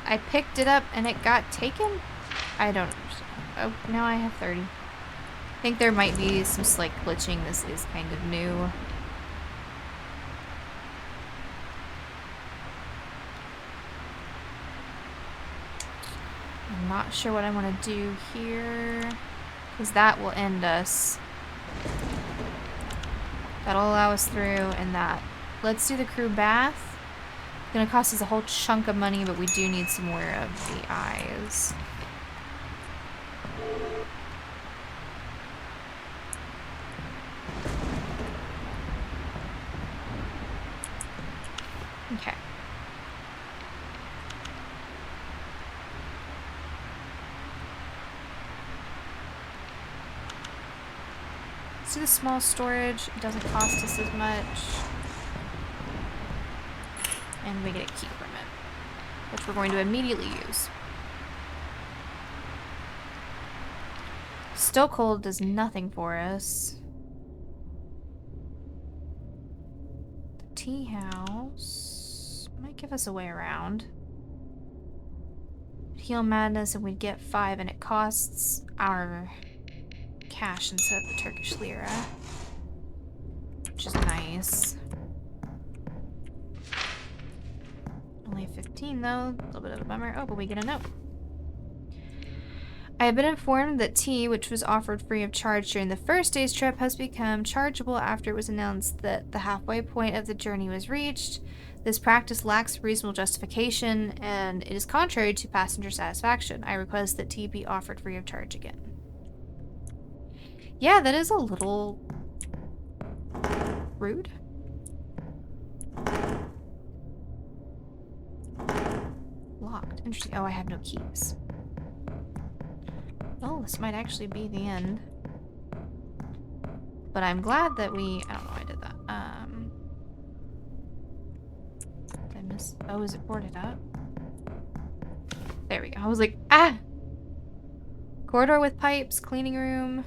I picked it up and it got taken? I don't understand. Oh, now I have 30. I think there might be some slight glitching. This is kind of new. I'm not sure what I want to do here, because that will end us. That'll allow us through, and that. Let's do the crew bath. It's gonna cost us a whole chunk of money, but we do need some more of the eyes. Okay. Let's do the small storage. It doesn't cost us as much. And we get a key from it, which we're going to immediately use. Still cold does nothing for us. The tea house might give us a way around. Heal madness and we'd get 5, and it costs our cash instead of the Turkish lira, which is nice. Only 15 though, a little bit of a bummer. Oh, but we get a note. I have been informed that tea, which was offered free of charge during the first day's trip, has become chargeable after it was announced that the halfway point of the journey was reached. This practice lacks reasonable justification, and it is contrary to passenger satisfaction. I request that tea be offered free of charge again. Yeah, that is a little rude. Locked. Interesting. Oh, I have no keys. Well, this might actually be the end. But I'm glad that we... I don't know why I did that. Did I is. Oh, is it boarded up? There we go. I was like, ah! Corridor with pipes, cleaning room.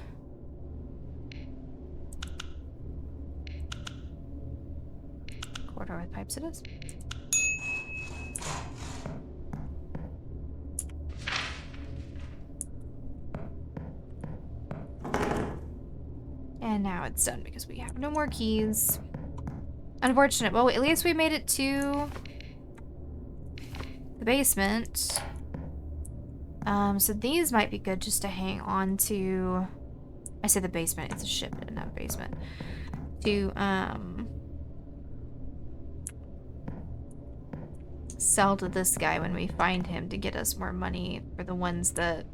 Corridor with pipes it is. And now it's done because we have no more keys. Unfortunate. Well, at least we made it to the basement. So these might be good just to hang on to. I say the basement. It's a ship, not a basement. To, sell to this guy when we find him to get us more money for the ones that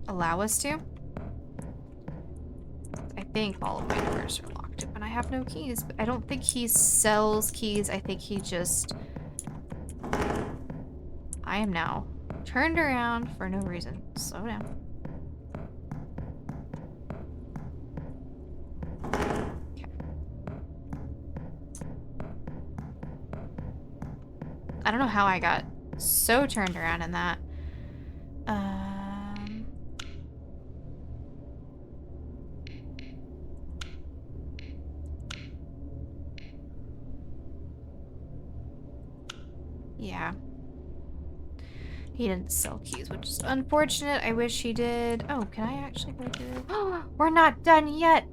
allow us to. I think all of my doors are locked up and I have no keys, but I don't think he sells keys. I think he just... I am now turned around for no reason. Slow down. Okay. I don't know how I got so turned around in that. Yeah. He didn't sell keys, which is unfortunate. I wish he did. Oh, can I actually go through? Oh, we're not done yet.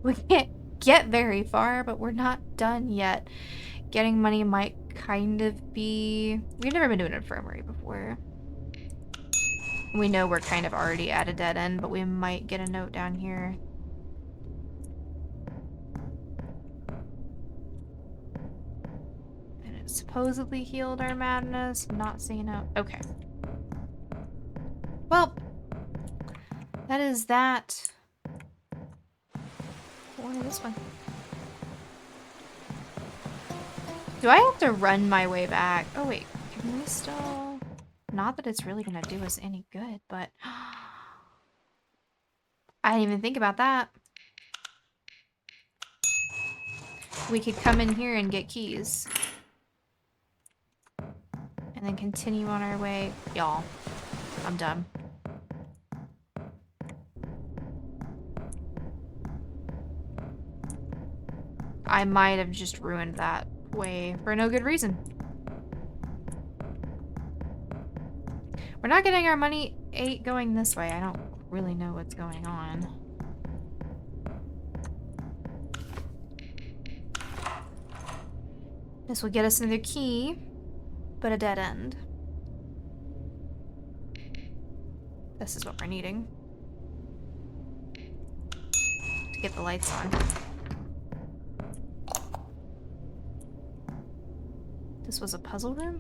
We can't get very far, but we're not done yet. Getting money might kind of be... We've never been to an infirmary before. We know we're kind of already at a dead end, but we might get a note down here. And it supposedly healed our madness. I'm not seeing it. Okay. Well, that is that. What is this one? Do I have to run my way back? Oh, wait. Can we still... Not that it's really going to do us any good, but... I didn't even think about that. We could come in here and get keys. And then continue on our way. Y'all, I'm done. I might have just ruined that way for no good reason. We're not getting our money going this way. I don't really know what's going on. This will get us another key, but a dead end. This is what we're needing to get the lights on. This was a puzzle room?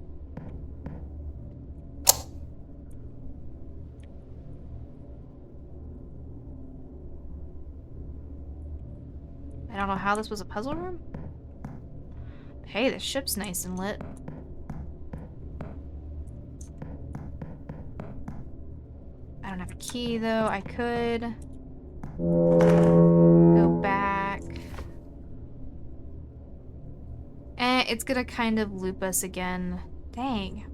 I don't know how this was a puzzle room. Hey, the ship's nice and lit. I don't have a key though. I could go back. It's gonna kind of loop us again. Dang.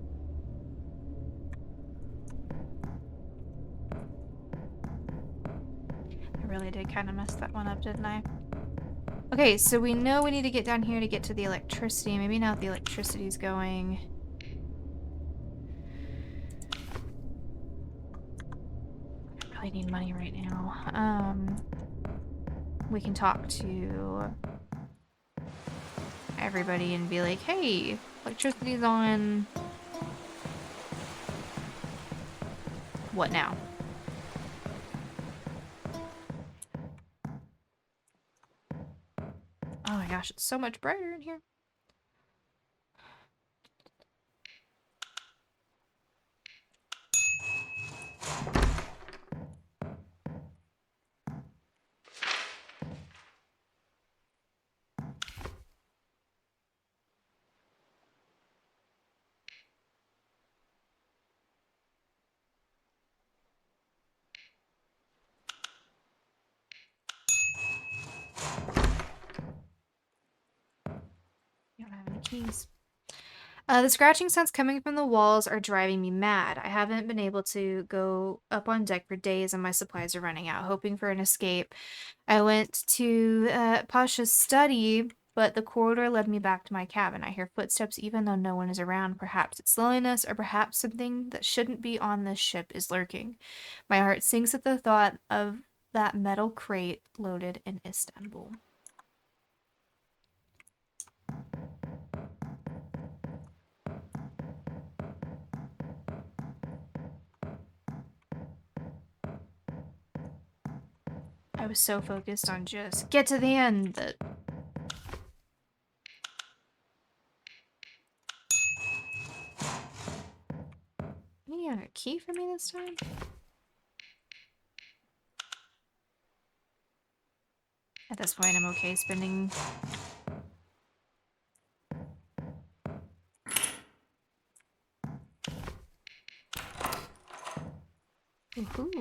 I really did kind of mess that one up, didn't I? Okay, so we know we need to get down here to get to the electricity. Maybe now the electricity's going. I really need money right now. We can talk to everybody and be like, hey, electricity's on. What now? Oh my gosh, it's so much brighter in here. You don't have any keys. The scratching sounds coming from the walls are driving me mad. I haven't been able to go up on deck for days and my supplies are running out. Hoping for an escape, I went to Pasha's study, but the corridor led me back to my cabin. I hear footsteps even though no one is around. Perhaps it's loneliness, or perhaps something that shouldn't be on this ship is lurking. My heart sinks at the thought of that metal crate loaded in Istanbul. I was so focused on just get to the end that... You got a key for me this time? At this point, I'm okay spending... Ooh.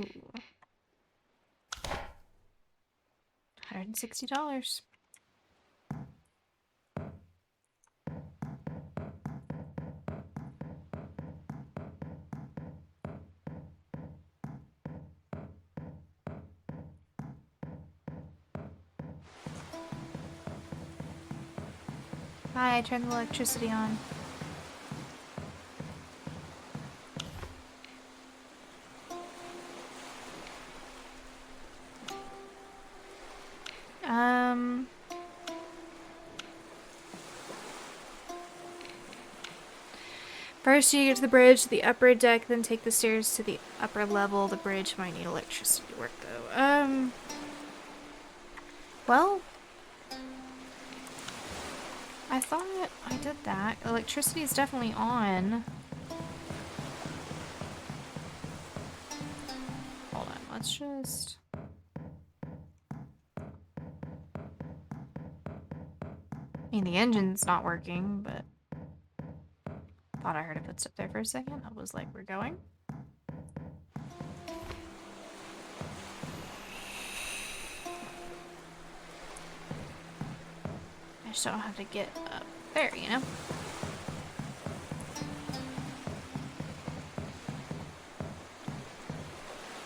$160. Hi, I turned the electricity on. First you get to the bridge, to the upper deck, then take the stairs to the upper level. The bridge might need electricity to work though. Well, I thought I did that. Electricity is definitely on. Hold on, let's just... I mean, the engine's not working, but... Thought I heard a footstep there for a second. I was like, we're going? I just don't have to get up there, you know?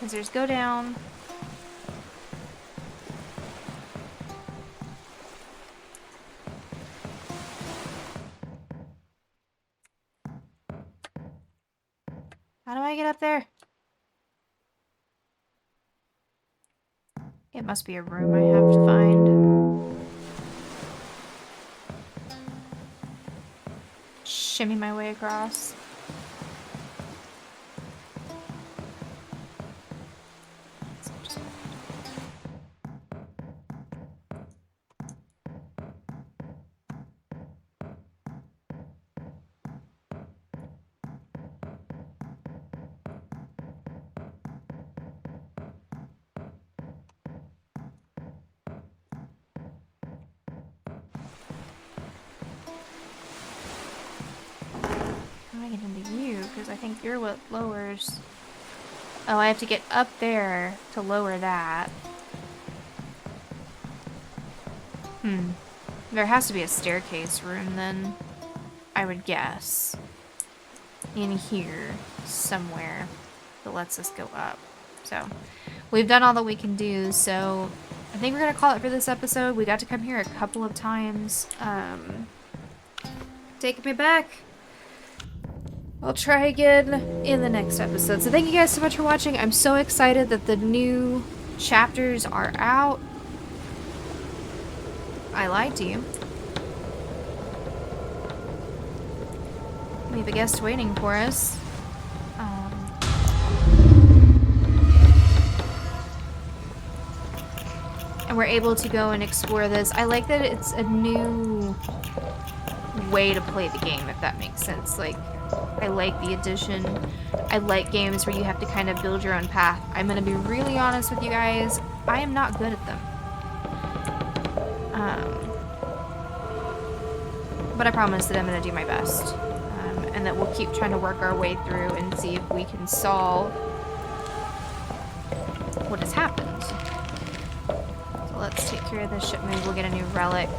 Scissors go down. How do I get up there? It must be a room I have to find. Shimmy my way across. I think you're what lowers. Oh, I have to get up there to lower that. There has to be a staircase room then, I would guess. In here, somewhere, that lets us go up. So, we've done all that we can do, so I think we're gonna call it for this episode. We got to come here a couple of times. Taking me back. I'll try again in the next episode. So thank you guys so much for watching. I'm so excited that the new chapters are out. I lied to you. We have a guest waiting for us. And we're able to go and explore this. I like that it's a new way to play the game, if that makes sense. Like, I like the addition. I like games where you have to kind of build your own path. I'm gonna be really honest with you guys. I am not good at them. But I promise that I'm gonna do my best. And that we'll keep trying to work our way through and see if we can solve what has happened. So let's take care of this ship. Maybe we'll get a new relic.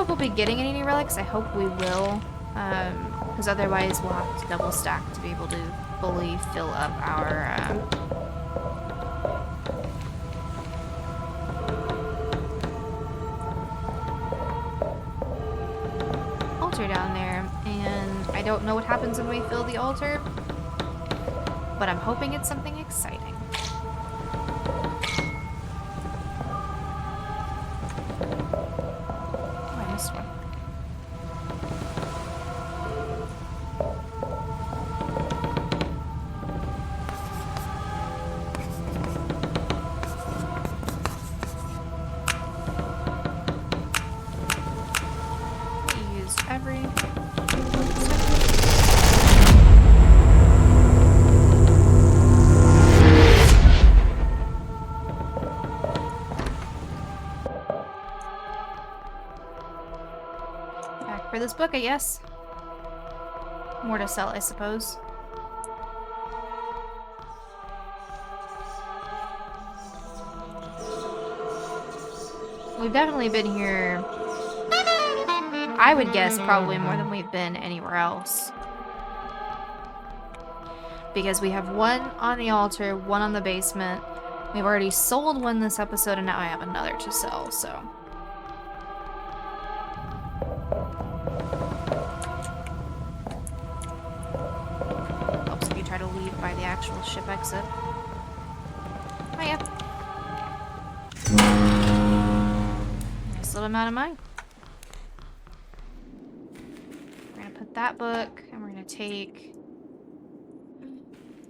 if we'll be getting any new relics. I hope we will. Because otherwise we'll have to double stack to be able to fully fill up our altar down there. And I don't know what happens when we fill the altar, but I'm hoping it's something exciting. Oh, I missed one. For this book, I guess. More to sell, I suppose. We've definitely been here, I would guess, probably more than we've been anywhere else. Because we have one on the altar, one on the basement. We've already sold one this episode, and now I have another to sell, so... Try to leave by the actual ship exit. Oh yeah. Nice little amount of money. We're gonna put that book, and we're gonna take...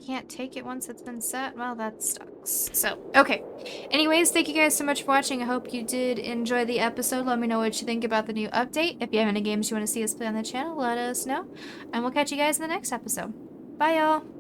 Can't take it once it's been set? Well, that sucks. So, okay. Anyways, thank you guys so much for watching. I hope you did enjoy the episode. Let me know what you think about the new update. If you have any games you want to see us play on the channel, let us know. And we'll catch you guys in the next episode. Bye, y'all!